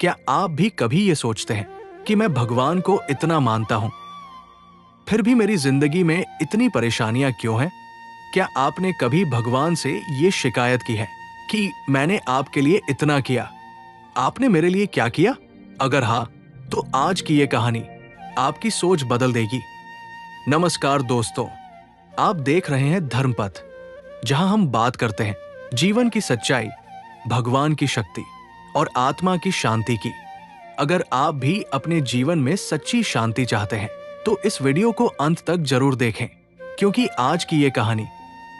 क्या आप भी कभी ये सोचते हैं कि मैं भगवान को इतना मानता हूं, फिर भी मेरी जिंदगी में इतनी परेशानियां क्यों हैं? क्या आपने कभी भगवान से ये शिकायत की है कि मैंने आपके लिए इतना किया, आपने मेरे लिए क्या किया? अगर हाँ, तो आज की ये कहानी आपकी सोच बदल देगी। नमस्कार दोस्तों, आप देख रहे हैं धर्मपथ, जहां हम बात करते हैं जीवन की सच्चाई, भगवान की शक्ति और आत्मा की शांति की। अगर आप भी अपने जीवन में सच्ची शांति चाहते हैं तो इस वीडियो को अंत तक जरूर देखें, क्योंकि आज की ये कहानी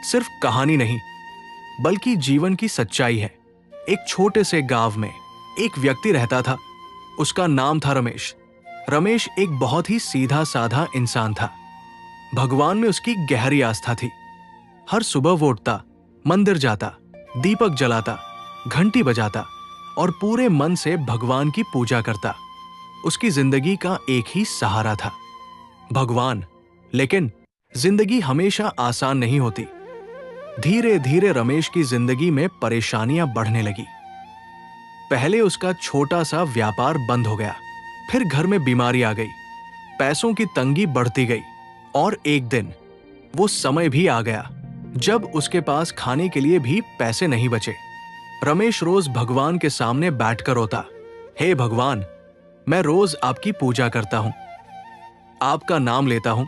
सिर्फ कहानी नहीं बल्कि जीवन की सच्चाई है। एक छोटे से गांव में एक व्यक्ति रहता था। उसका नाम था रमेश। रमेश एक बहुत ही सीधा साधा इंसान था। भगवान में उसकी गहरी आस्था थी। हर सुबह वो उठता, मंदिर जाता, दीपक जलाता, घंटी बजाता और पूरे मन से भगवान की पूजा करता। उसकी जिंदगी का एक ही सहारा था, भगवान। लेकिन जिंदगी हमेशा आसान नहीं होती। धीरे धीरे रमेश की जिंदगी में परेशानियां बढ़ने लगी। पहले उसका छोटा सा व्यापार बंद हो गया, फिर घर में बीमारी आ गई, पैसों की तंगी बढ़ती गई और एक दिन वो समय भी आ गया जब उसके पास खाने के लिए भी पैसे नहीं बचे। रमेश रोज भगवान के सामने बैठकर रोता, हे भगवान, मैं रोज आपकी पूजा करता हूं, आपका नाम लेता हूं,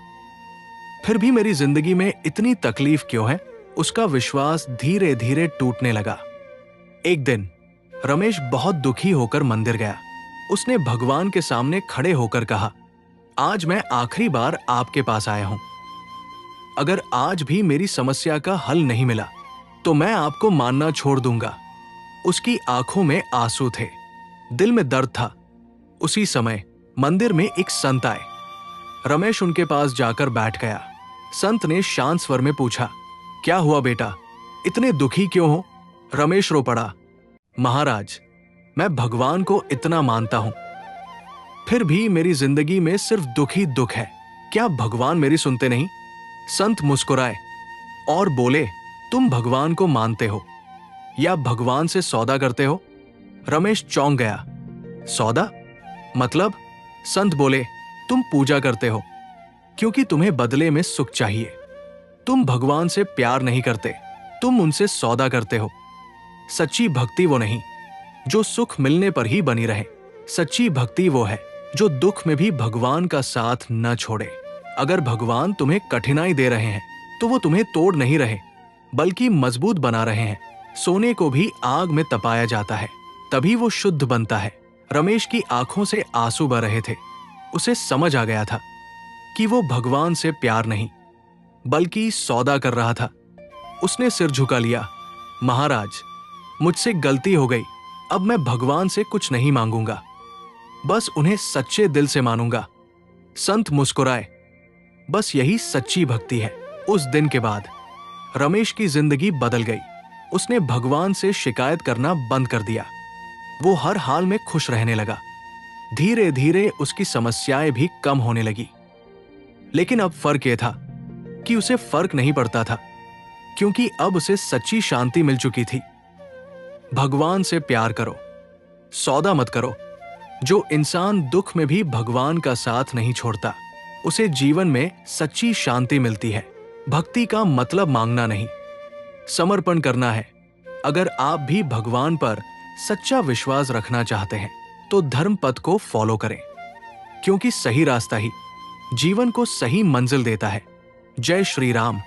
फिर भी मेरी जिंदगी में इतनी तकलीफ क्यों है? उसका विश्वास धीरे धीरे टूटने लगा। एक दिन रमेश बहुत दुखी होकर मंदिर गया। उसने भगवान के सामने खड़े होकर कहा, आज मैं आखिरी बार आपके पास आया हूं। अगर आज भी मेरी समस्या का हल नहीं मिला तो मैं आपको मानना छोड़ दूंगा। उसकी आंखों में आंसू थे, दिल में दर्द था। उसी समय मंदिर में एक संत आए। रमेश उनके पास जाकर बैठ गया। संत ने शांत स्वर में पूछा, क्या हुआ बेटा, इतने दुखी क्यों हो? रमेश रो पड़ा, महाराज, मैं भगवान को इतना मानता हूं, फिर भी मेरी जिंदगी में सिर्फ दुख ही दुख है। क्या भगवान मेरी सुनते नहीं? संत मुस्कुराए और बोले, तुम भगवान को मानते हो या भगवान से सौदा करते हो? रमेश चौंक गया। सौदा मतलब? संत बोले, तुम पूजा करते हो क्योंकि तुम्हें बदले में सुख चाहिए। तुम भगवान से प्यार नहीं करते, तुम उनसे सौदा करते हो। सच्ची भक्ति वो नहीं जो सुख मिलने पर ही बनी रहे। सच्ची भक्ति वो है जो दुख में भी भगवान का साथ न छोड़े। अगर भगवान तुम्हें कठिनाई दे रहे हैं तो वो तुम्हें तोड़ नहीं रहे बल्कि मजबूत बना रहे हैं। सोने को भी आग में तपाया जाता है, तभी वो शुद्ध बनता है। रमेश की आंखों से आंसू बह रहे थे। उसे समझ आ गया था कि वो भगवान से प्यार नहीं बल्कि सौदा कर रहा था। उसने सिर झुका लिया, महाराज, मुझसे गलती हो गई, अब मैं भगवान से कुछ नहीं मांगूंगा, बस उन्हें सच्चे दिल से मानूंगा। संत मुस्कुराए, बस यही सच्ची भक्ति है। उस दिन के बाद रमेश की जिंदगी बदल गई। उसने भगवान से शिकायत करना बंद कर दिया। वो हर हाल में खुश रहने लगा। धीरे धीरे उसकी समस्याएं भी कम होने लगी। लेकिन अब फर्क यह था कि उसे फर्क नहीं पड़ता था, क्योंकि अब उसे सच्ची शांति मिल चुकी थी। भगवान से प्यार करो, सौदा मत करो। जो इंसान दुख में भी भगवान का साथ नहीं छोड़ता, उसे जीवन में सच्ची शांति मिलती है। भक्ति का मतलब मांगना नहीं, समर्पण करना है। अगर आप भी भगवान पर सच्चा विश्वास रखना चाहते हैं तो धर्म पथ को फॉलो करें, क्योंकि सही रास्ता ही जीवन को सही मंजिल देता है। जय श्री राम।